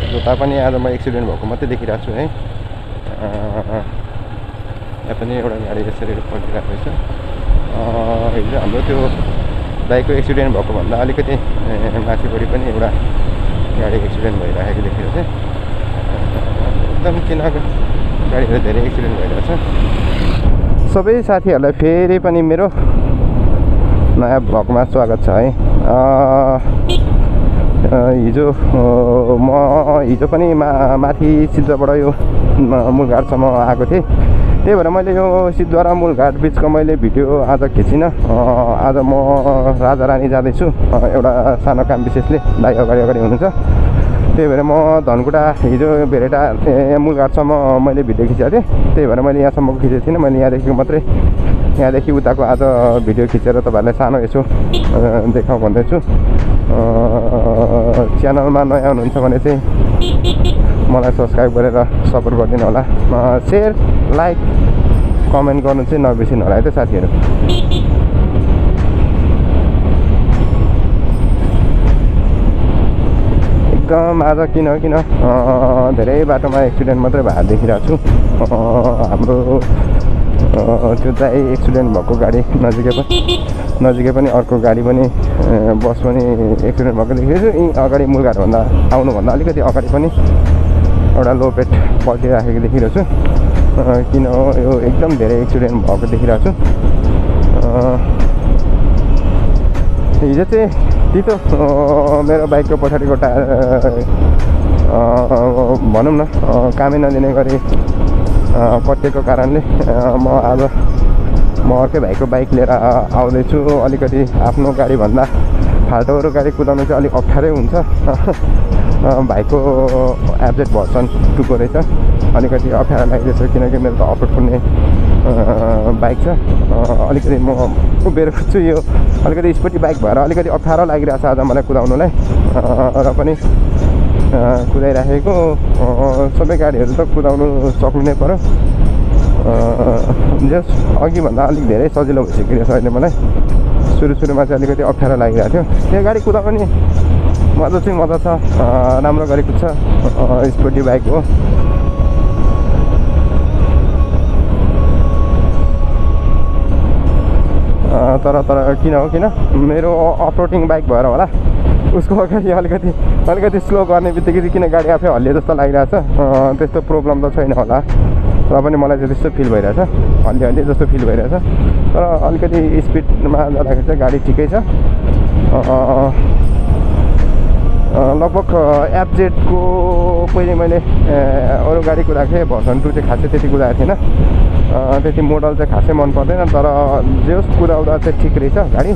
जता पनि आज म एक्सिडेन्ट भएको मात्रै देखिरहेको छु है। यहाँ पनि एउटा गाडी यसरी पल्टिरहेको रहेछ। हिजो हाम्रो त्यो बाइकको एक्सिडेन्ट भएको भन्दा अलिकति माथिपट्टि पनि एउटा गाडी एक्सिडेन्ट भइरहेको देखेर चाहिँ एकदम किन गाडीहरू धेरै एक्सिडेन्ट भइरहेछ। सबै साथीहरूलाई फेरि पनि मेरो नयाँ भ्लगमा स्वागत छ है। हिजो पनि माथि सिद्धबाट यो मूलघाटसम्म आएको थिएँ। त्यही भएर मैले यो सिद्ध र मूलघाट बिचको मैले भिडियो आज खिचिनँ। आज म राजारानी जाँदैछु एउटा सानो काम विशेषले। दाइ अगाडि हुनुहुन्छ। त्यही भएर म धनकुटा हिजो भेरेटा मूलघाटसम्म मैले भिडियो खिचेको थिएँ। त्यही भएर मैले यहाँसम्मको खिचेको थिइनँ। मैले यहाँदेखिको मात्रै यहाँदेखि उताको आज भिडियो खिचेर तपाईँहरूलाई सानो यसो देखाउँ भन्दैछु। च्यानलमा नयाँ हुनुहुन्छ भने चाहिँ मलाई सब्सक्राइब गरेर सपोर्ट गरिदिनु होला। सेयर लाइक कमेन्ट गर्नु चाहिँ नबिर्सिनु होला है त साथीहरू। एकदम आज किन धेरै बाटोमा एक्सिडेन्ट मात्रै भएर देखिरहेको छु। हाम्रो त्यो चाहिँ एक्सिडेन्ट भएको गाडी नजिकै पनि अर्को गाडी पनि बस पनि एक्सिडेन्ट भएको देखेको छु। यहीँ अगाडि मूलघाटभन्दा आउनुभन्दा अलिकति अगाडि पनि एउटा लोपेट पल्टिराखेको देखिरहेको छु। किन हो यो एकदम धेरै एक्सिडेन्ट भएको देखिरहेको छु। हिजो चाहिँ तितो मेरो बाइकको पछाडिको टायर भनौँ न कामै नदिने गरी कटिएको कारणले म अर्कै भाइको बाइक लिएर आउँदैछु। अलिकति आफ्नो गाडीभन्दा फाल्टोहरू गाडी कुदाउनु चाहिँ अलिक अप्ठ्यारै हुन्छ। भाइको एब्जेट भर्सन 2 को रहेछ। अलिकति अप्ठ्यारो लागिरहेछ किनकि मेरो त अफरोड कुद्ने बाइक छ। अलिकति म उभिएर कुद्छु। यो अलिकति स्पोर्टी बाइक भएर अलिकति अप्ठ्यारो लागिरहेछ आज मलाई कुदाउनुलाई। र पनि कुदाइराखेको सबै गाडीहरू त कुदाउनु सक्नु नै पर्यो। जस अघिभन्दा अलिक धेरै सजिलो भइसकेको छ अहिले मलाई। सुरुमा चाहिँ अलिकति अप्ठ्यारो लागिरहेको थियो। त्यो गाडी कुदाउनु नि मजा छ। राम्रो गरी कुद्छ। स्पोर्टी बाइक हो। तर किन मेरो अफरोडिङ बाइक भएर होला उसको अगाडि अलिकति स्लो गर्ने बित्तिकै किन गाडी आफै हल्लिए जस्तो लागिरहेछ। त्यस्तो प्रब्लम त छैन होला र पनि मलाई चाहिँ त्यस्तो फिल भइरहेछ। हल्लिए जस्तो फिल भइरहेछ। तर अलिकति स्पिडमा जाँदाखेरि चाहिँ गाडी ठिकै छ। लगभग एफजेडको पहिले मैले अरू गाडी कुदाएको थिएँ। भर्सन 2 चाहिँ खासै त्यति कुदाएको थिएन। त्यति मोडल चाहिँ खासै मन पर्दैन। तर जे होस् कुदाउँदा चाहिँ ठिक रहेछ गाडी।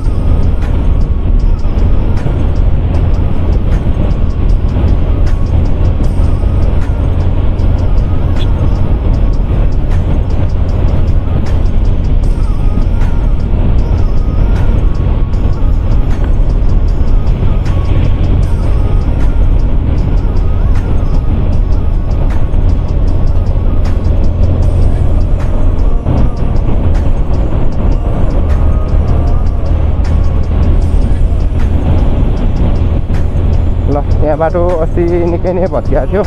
यहाँ बाटो अस्ति निकै नै भत्किएको थियो।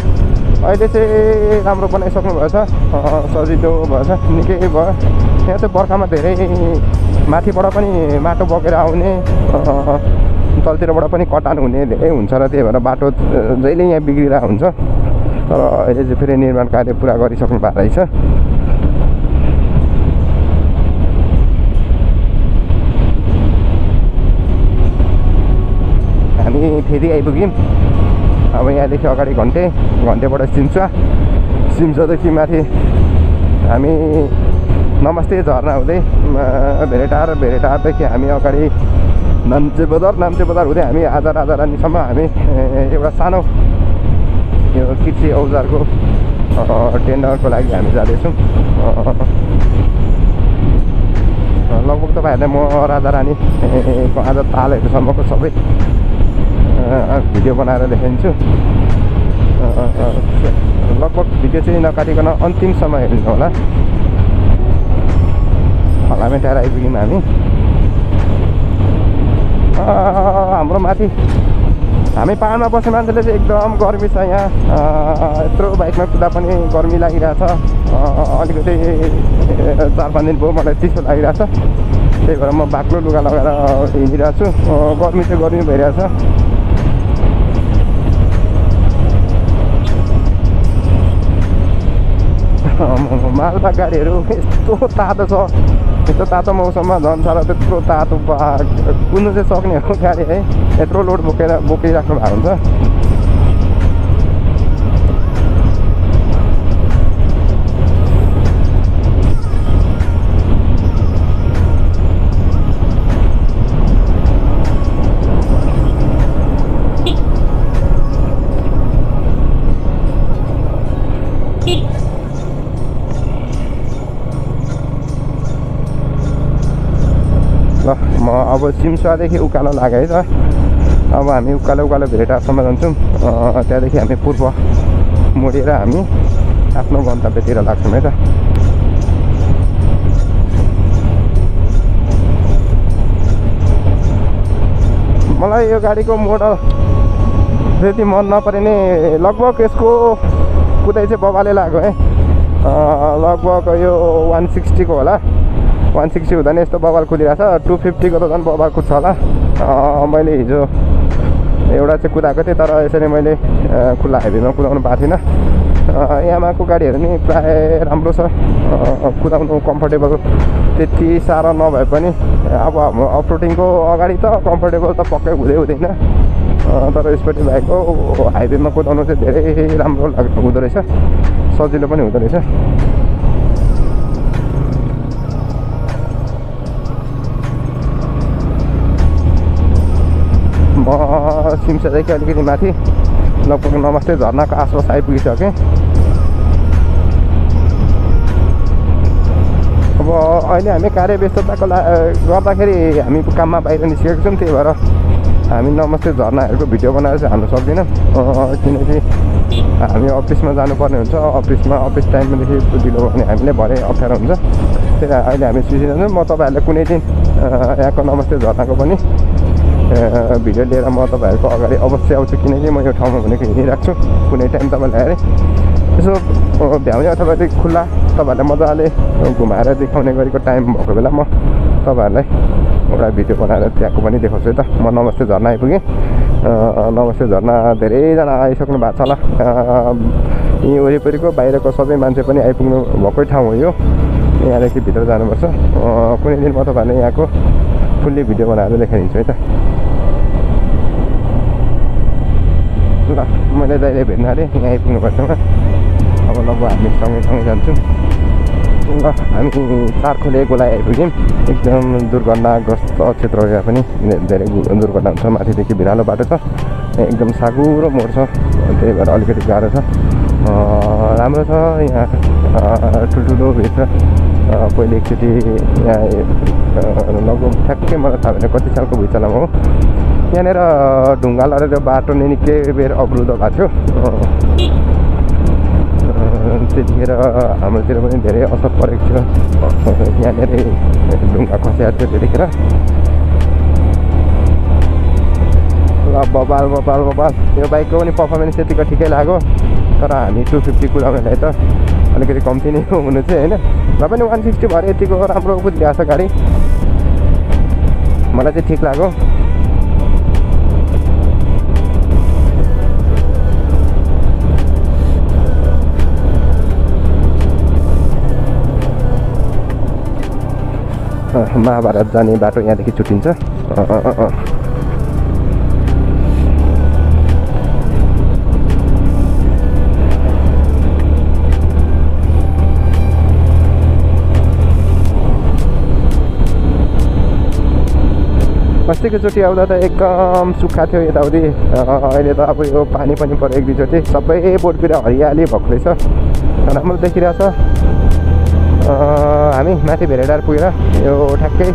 अहिले चाहिँ राम्रो बनाइसक्नु भएछ। सजिलो भएछ। निकै भयो। यहाँ चाहिँ बर्खामा धेरै माथिबाट पनि माटो बगेर आउने तलतिरबाट पनि कटान हुने धेरै हुन्छ र त्यही भएर बाटो जहिले यहाँ बिग्रिरहेको हुन्छ। तर अहिले चाहिँ फेरि निर्माण कार्य पुरा गरिसक्नु भएको रहेछ। हामी फेरि आइपुग्यौँ। अब यहाँदेखि अगाडि घन्टेबाट सिम्सोदेखि माथि हामी नमस्ते झर्ना हुँदै भेरेटारदेखि हामी अगाडि नाम्चे बजार हुँदै हामी आज राजारानीसम्म हामी एउटा सानो यो कृषि औजारको टेन्डरको लागि हामी जाँदैछौँ। लगभग तपाईँहरूले म राजारानीको आज तालहरूसम्मको सबै भिडियो बनाएर देखाइदिन्छु। लगभग भिडियो चाहिँ नकाटिकन अन्तिमसम्म हेर्नु होला। हलामे टायर आइपुग्यौँ हामी। हाम्रो माथि हामी पाहाडमा बस्ने मान्छेले चाहिँ एकदम गर्मी छ यहाँ। यत्रो बाइकमा कुदा पनि गर्मी लागिरहेछ। अलिकति 4-5 दिन भयो मलाई चिसो लागिरहेछ। त्यही भएर म बाक्लो लुगा लगाएर हिँडिरहेको छु। गर्मी चाहिँ गर्मी भइरहेछ। मालमा गाडीहरू यस्तो तातो छ। यस्तो तातो मौसममा झन् साह्रो त्यत्रो तातो कुद्नु चाहिँ सक्ने हो गाडी है। यत्रो लोड बोकिराख्नु भएको हुन्छ। ल म अब सिमसादेखि उकालो लाग्यो है त। अब हामी उकालो भेटासम्म जान्छौँ। त्यहाँदेखि हामी पूर्व मोडेर हामी आफ्नो गन्तव्यतिर लाग्छौँ है त। मलाई यो गाडीको मोडल त्यति मन नपरे नि। लगभग यसको कुदाइ चाहिँ बबाले लाग्यो है। लगभग यो 160 को होला। 160 हुँदा नि यस्तो बबाल कुदिरहेछ। 250 को त झन् बबाल कुद्छ होला। मैले हिजो एउटा चाहिँ कुदाएको थिएँ, तर यसरी मैले खुल्ला हाइवेमा कुदाउनु पाएको थिइनँ। यामाको गाडीहरू नि प्राय राम्रो छ। कुदाउनु कम्फर्टेबल त्यति साह्रो नभए पनि अब अफरोडिङको अगाडि त कम्फर्टेबल त पक्कै हुँदैन। तर यसपट्टि भएको हाइवेमा कुदाउनु चाहिँ धेरै राम्रो हुँदो रहेछ। सजिलो पनि हुँदो रहेछ। म सिमसादेखि अलिकति माथि लगभग नमस्ते झरनाको आसपास आइपुगिसकेँ। अब अहिले हामी कार्य व्यस्तताको गर्दाखेरि हामी काममा बाहिर निस्केको छौँ। त्यही भएर हामी नमस्ते झरनाहरूको भिडियो बनाएर चाहिँ हाल्नु सक्दैनौँ। किनकि हामी अफिसमा जानुपर्ने हुन्छ। अफिस टाइमदेखि ढिलो भयो भने हामीलाई भरे अप्ठ्यारो हुन्छ। त्यही अहिले हामी सुसिरहन्छौँ। म तपाईँहरूलाई कुनै दिन यहाँको नमस्ते झरनाको पनि भिडियो लिएर म तपाईँहरूको अगाडि अवश्य आउँछु। किनकि म यो ठाउँमा भनेको हिँडिरहेको छु। कुनै टाइम तपाईँलाई अरे यसो भ्याउने अथवा चाहिँ खुल्ला तपाईँहरूलाई मजाले घुमाएर देखाउने गरेको टाइम भएको बेला म तपाईँहरूलाई एउटा भिडियो बनाएर त्यहाँको पनि देखाउँछु है त। म नमस्ते झरना आइपुगेँ। नमस्ते झरना धेरैजना आइसक्नु भएको छ होला। यहीँ वरिपरिको बाहिरको सबै मान्छे पनि आइपुग्नु भएकै ठाउँ हो यो। यहाँदेखि भित्र जानुपर्छ। कुनै दिन म तपाईँहरूले यहाँको फुल्ली भिडियो बनाएर देखाइदिन्छु है त। ल मैले जहिले भेट्न अरे यहाँ आइपुग्नु पर्छ। अब लगभग हामी सँगै जान्छौँ। ल हामी चारखोले गोलाइ आइपुग्यौँ। एकदम दुर्घटनाग्रस्त क्षेत्र यहाँ पनि धेरै दुर्घटना हुन्छ। माथिदेखि भिरालो बाटो छ। एकदम साँघुरो मोड छ। त्यही भएर अलिकति गाह्रो छ। राम्रो छ यहाँ। ठुल्ठुलो भित्र पहिले एकचोटि यहाँ लगभग ठ्याक्कै मलाई थाहा भएन कति सालको भुइँचालोमा हो। यहाँनिर ढुङ्गा लडेर बाटो नै निकै बेर अवरुद्ध भएको थियो। त्यतिखेर हाम्रोतिर पनि धेरै असर परेको थियो। यहाँनिर ढुङ्गा खसेको थियो त्यतिखेर। ल बबाल यो बाइकको पनि पर्फर्मेन्स त्यतिको ठिकै लाग्यो। तर हामी 250 कुदाउनेलाई त अलिकति कम्ती नै हुनु चाहिँ होइन। र पनि 160 भएर यतिको राम्रो कुदिरहेको छ गाडी। मलाई चाहिँ ठिक लाग्यो। महाभारत जाने बाटो यहाँदेखि छुट्टिन्छ। अस्तिको चोटि आउँदा त एकदम सुक्खा थियो यताउति। अहिले त अब यो पानी पनि पऱ्यो एक दुईचोटि। सबै बोटतिर हरियाली भएको रहेछ। राम्रो देखिरहेछ। हामी माथि भेरेडार पुगेर यो ठ्याक्कै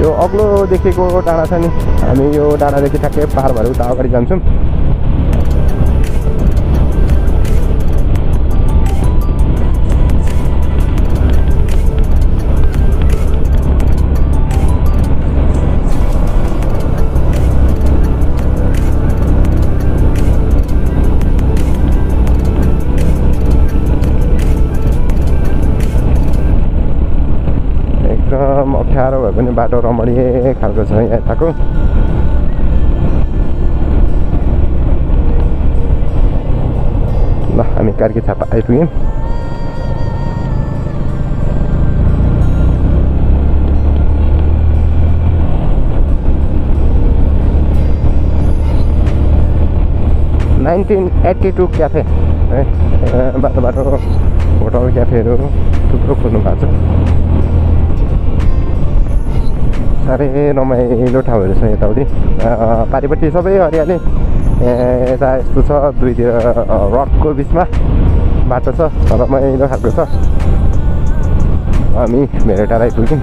यो अग्लो देखेको डाँडा छ नि, हामी यो डाँडादेखि ठ्याक्कै पार भएर उता अगाडि जान्छौँ। अप्ठ्यारो भए पनि बाटो रमणीय खालको छ यताको। ल हामी कार्की छापा आइपुग्यौँ। $1982 क्याफे है, बाटो बाटो होटल क्याफेहरू थुप्रो खोल्नु भएको छ। साह्रै रमाइलो ठाउँहरू छ यताउति। पारिपट्टि सबै हरियाली, यता यस्तो छ दुईतिर रकको बिचमा बाटो छ, रमाइलो खालको छ। हामी भेरेटार आइपुग्यौँ।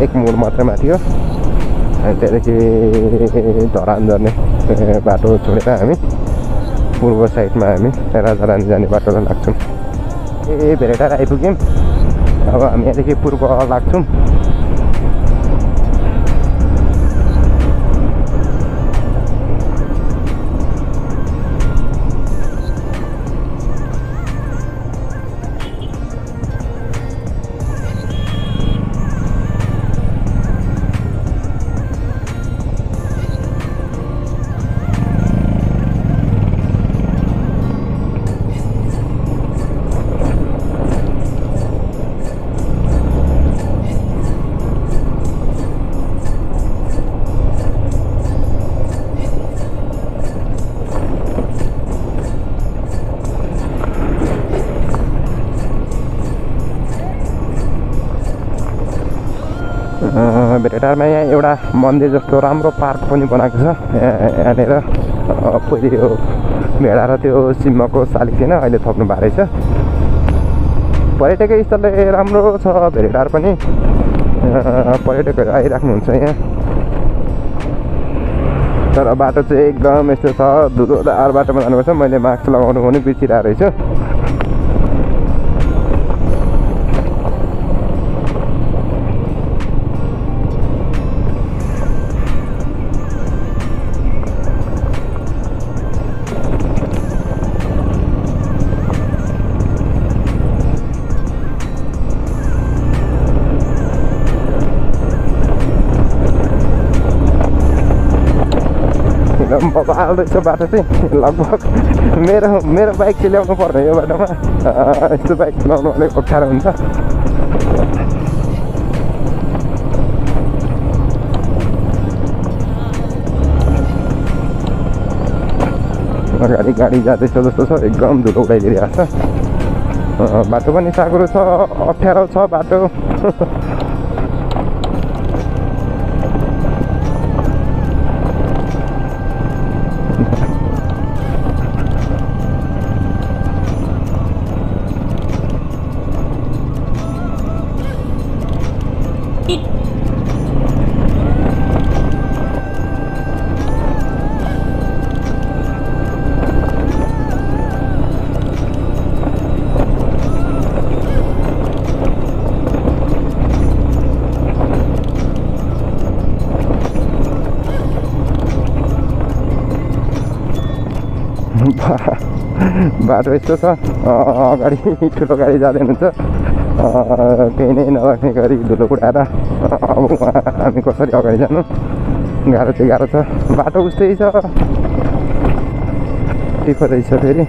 एक मोड मात्रै माथि हो, अनि त्यहाँदेखि धरान झर्ने बाटो छोडेर हामी पूर्व साइडमा हामी राजारानी जाने बाटोलाई लाग्छौँ। भेरेटार आइपुग्यौँ। अब हामी यहाँदेखि पूर्व लाग्छौँ। भेरेटारमा यहाँ एउटा मन्दिर जस्तो राम्रो पार्क पनि बनाएको छ। यहाँनिर पहिले यो भेडा र त्यो सिंहको शालिग थिएन, अहिले थप्नु भएको रहेछ। पर्यटकीय स्थलले राम्रो छ भेरेटार पनि। पर्यटकहरू आइराख्नुहुन्छ यहाँ। तर बाटो चाहिँ एकदम यस्तो छ, धुलोदार बाटोमा जानुपर्छ। मैले मास्क लगाउनु पनि बिर्सिरहेको रहेछु। बबाल रहेछ बाटो चाहिँ। लगभग मेरो बाइक चाहिँ ल्याउनु पर्ने यो बाटोमा। यस्तो बाइक चलाउनु अलिक अप्ठ्यारो हुन्छ। अगाडि गाडी जाँदैछ जस्तो छ, एकदम धुलो उडाइदिइरहेको छ। बाटो पनि साँघुरो छ, अप्ठ्यारो छ बाटो। बाटो यस्तो छ, अगाडि ठुलो गाडी जाँदैन हुन्छ। केही नै नराख्ने गरी धुलो उडाएर अब हामी कसरी अगाडि जानु, गाह्रो चाहिँ गाह्रो छ। बाटो उस्तै छ, टिफो रहेछ फेरि।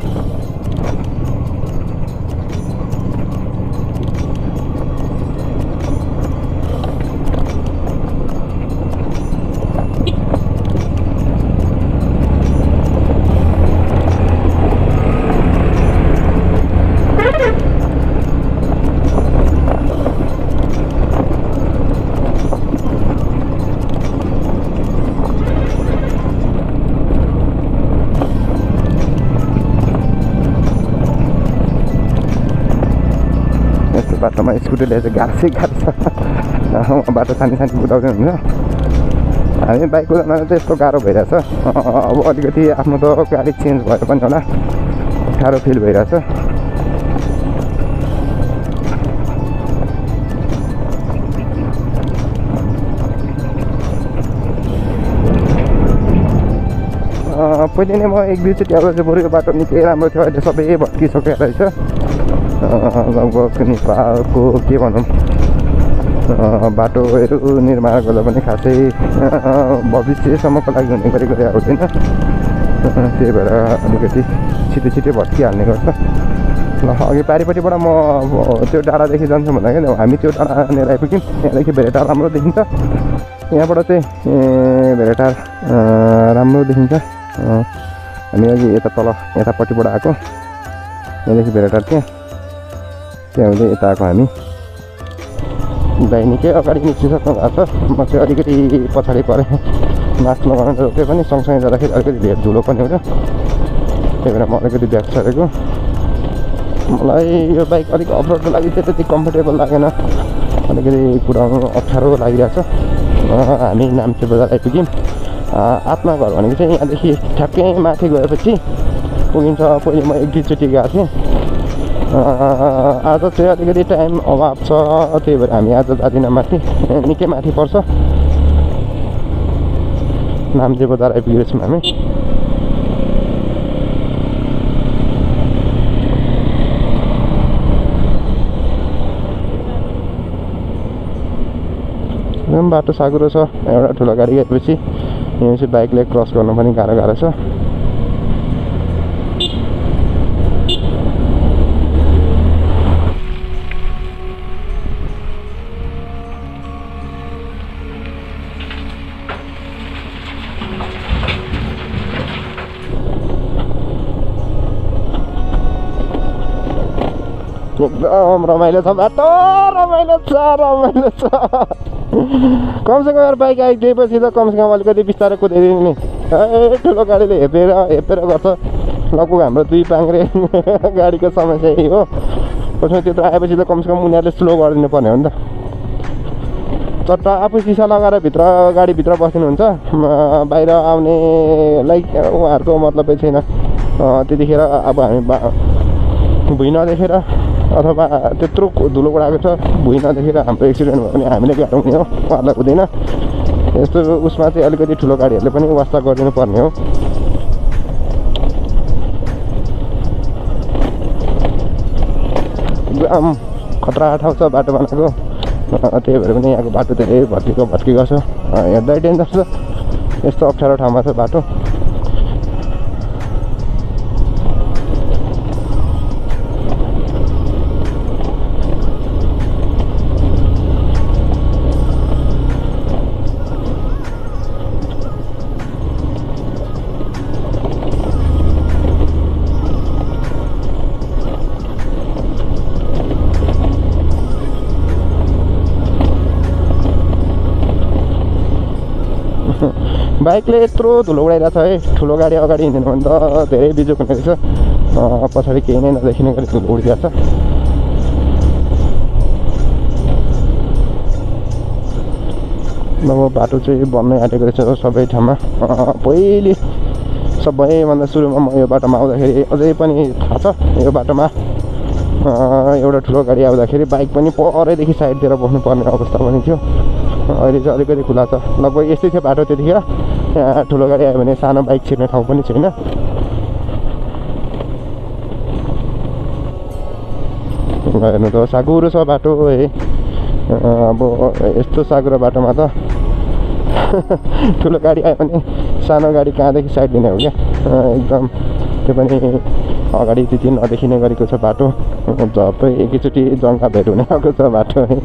बाटोमा स्कुटी ल्याएर गाह्रो चाहिँ गाह्रो छ। बाटो सानी सानी कुदाउँदै हुन्छ। हामी बाइक कुदाउन चाहिँ यस्तो गाह्रो भइरहेछ। अब अलिकति आफ्नो त गाडी चेन्ज भएर पनि होला, गाह्रो फिल भइरहेछ। पहिले नै म एक दुईचोटि अब चाहिँ बरु यो बाटो निकै राम्रो थियो, अहिले सबै भत्किसकेको रहेछ। लगभग नेपालको के भनौँ बाटोहरू निर्माण गर्दा पनि खासै भविष्यसम्मको लागि हुने गरेको हुँदैन। त्यही भएर अलिकति छिटो भत्किहाल्ने गर्छ। ल अघि पारिपट्टिबाट म त्यो डाँडादेखि जान्छु भन्दाखेरि हामी त्यो डाँडा लिएर आइपुग्यौँ। यहाँदेखि भेरेटार राम्रो देखिन्छ। यहाँबाट चाहिँ भेरेटार राम्रो देखिन्छ। हामी अघि यता तल यतापट्टिबाट आएको, यहाँदेखि भेरेटार त्यहाँ हुँदै यता आएको हामी। दाइ निकै अगाडि निस्किसक्नु भएको छ। म चाहिँ अलिकति पछाडि परेँ, मास्क लगाउन रोके पनि सँगसँगै जाँदाखेरि अलिकति धेर धुलो पनि हुन्छ। त्यही भएर म अलिकति ब्याक सरेको। मलाई यो बाइक अलिक अफरोडको लागि चाहिँ त्यति कम्फर्टेबल लागेन, अलिकति कुदाउनु अप्ठ्यारो लागिरहेछ। हामी नाम्चे बजार आइपुग्यौँ। आत्मा घर भनेको चाहिँ यहाँदेखि ठ्याक्कै माथि गएपछि पुगिन्छ। पहिले म एक दुईचोटि गएको थिएँ। आज चाहिँ अलिकति टाइम अभाव छ, त्यही भएर हामी आज जाँदिनँ माथि, निकै माथि पर्छ। नाम्चे बजार आइपुगेछौँ हामी। एकदम बाटो साँघुरो छ। एउटा ठुलो गाडी गएपछि यहाँ चाहिँ बाइकले क्रस गर्नु पनि गाह्रो छ। एकदम रमाइलो छ बाटो, रमाइलो छ। कमसेकम यार बाइक आइदिएपछि त कमसेकम अलिकति बिस्तारै कुदाइदिनु नि। ठुलो गाडीले हेपेर गर्छ। लगभग हाम्रो 2 पाङ्रे गाडीको समस्या यही हो। कसमा त्यो त आएपछि त कमसेकम उनीहरूले स्लो गरिदिनु पर्ने हो नि त। चट्ट आफू सिसा लगाएर गाडीभित्र बस्नुहुन्छ, बाहिर आउनेलाई उहाँहरूको मतलबै छैन। त्यतिखेर अब हामी भुइँ नदेखेर अथवा त्यत्रो धुलो उडाएको छ, भुइँ नदेखेर हाम्रो एक्सिडेन्ट भयो भने हामीले गाह्रो हुने हो, उहाँहरूलाई हुँदैन। यस्तो उसमा चाहिँ अलिकति ठुलो गाडीहरूले पनि वास्ता गरिदिनु पर्ने हो। एकदम खतरा ठाउँ छ बाटो बनाएको। त्यही भएर पनि यहाँको बाटो धेरै भत्किएको छ। हेर्दै डेन्जर छ। यस्तो अप्ठ्यारो ठाउँमा छ बाटो। बाइकले यत्रो धुलो उडाइरहेको छ है। ठुलो गाडी अगाडि हिँड्दैन भने त धेरै बिजोक हुने रहेछ। पछाडि केही नै नदेखिने गरी धुलो उडिरहेको छ। अब बाटो चाहिँ बन्नै आँटेको रहेछ सबै ठाउँमा। पहिले सबैभन्दा सुरुमा म यो बाटोमा आउँदाखेरि अझै पनि थाहा छ, यो बाटोमा एउटा ठुलो गाडी आउँदाखेरि बाइक पनि परैदेखि साइडतिर बस्नुपर्ने अवस्था पनि थियो। अहिले चाहिँ अलिकति खुला छ। लगभग यस्तै थियो बाटो त्यतिखेर। यहाँ ठुलो गाडी आयो भने सानो बाइक छिर्ने ठाउँ पनि छैन। हेर्नु त साँघुरो छ बाटो है। अब यस्तो साँघुरो बाटोमा त ठुलो गाडी आयो भने सानो गाडी कहाँदेखि साइड दिने हो क्या। एकदम त्यो पनि अगाडि त्यति नदेखिने गरेको छ बाटो। झप्पै एकैचोटि जङ्गा भेट हुने खालको छ बाटो है।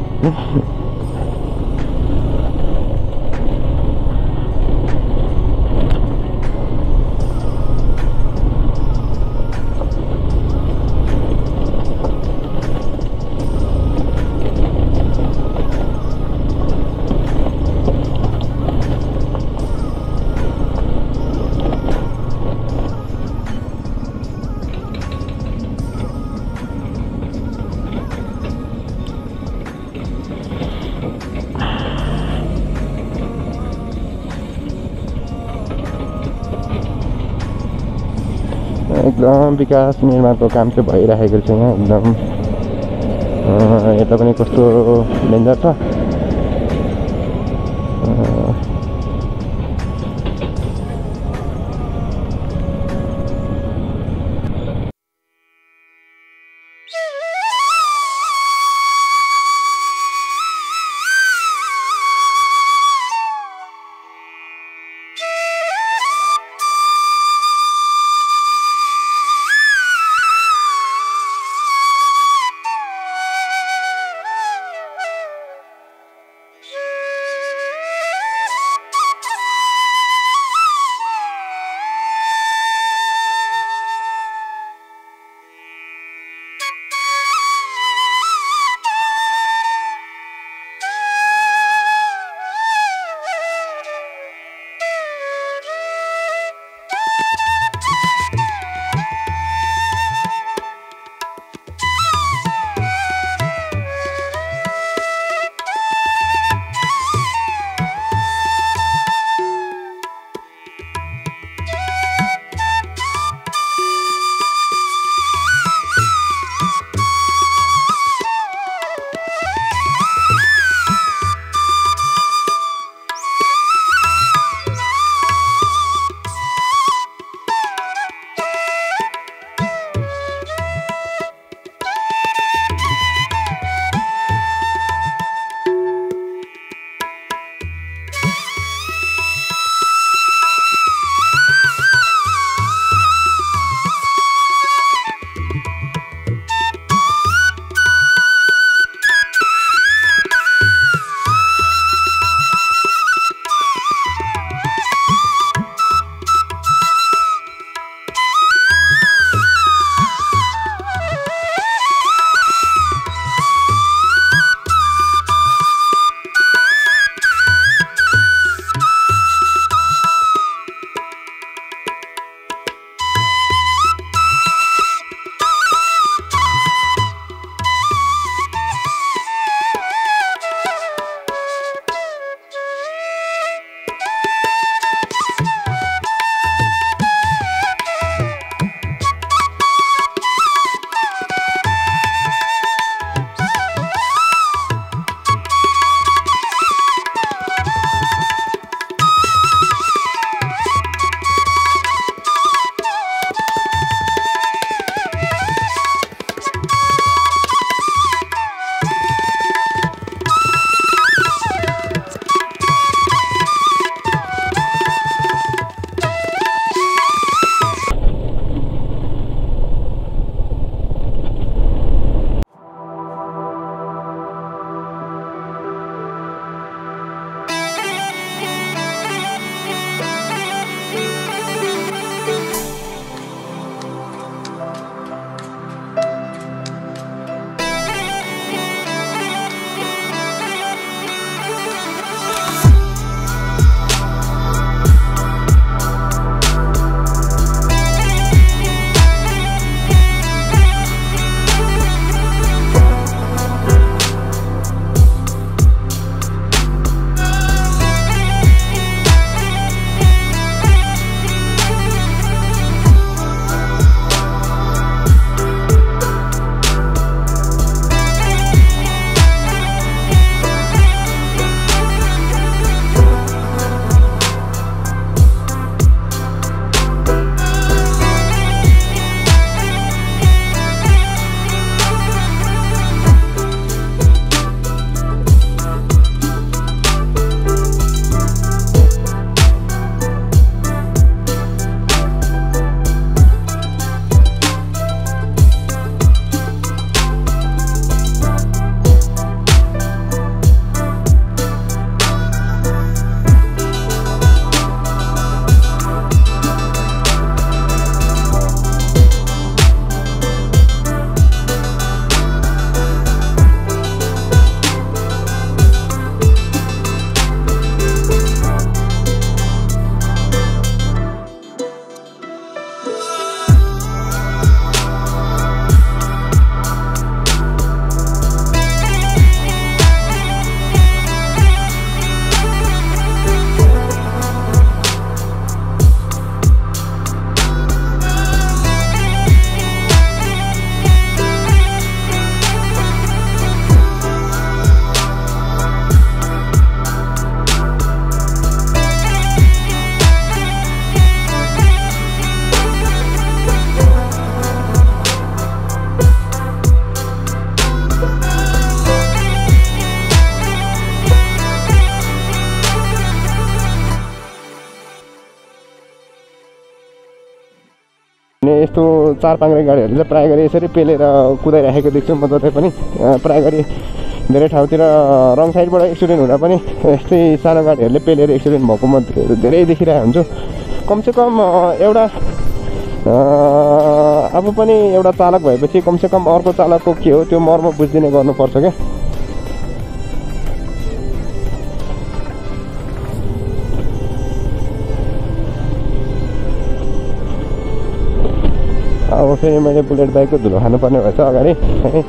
एकदम विकास निर्माणको काम चाहिँ भइरहेको छ यहाँ। एकदम यता पनि कस्तो डेन्जर छ। चारपाङ्रे गाडीहरूले चाहिँ प्रायः गरी यसरी पेलेर कुदाइराखेको देख्छु म जतै पनि। प्रायः गरी धेरै ठाउँतिर रङ साइडबाट एक्सिडेन्ट हुँदा पनि यस्तै सानो गाडीहरूले पेलेर एक्सिडेन्ट भएको म धेरै देखिरहेको हुन्छु। कमसेकम एउटा आफू पनि एउटा चालक भएपछि कमसेकम अर्को चालकको के हो त्यो मर्म बुझिदिने गर्नुपर्छ क्या। अब फेरि मैले बुलेट बाइकको धुलो खानुपर्ने भएछ अगाडि है।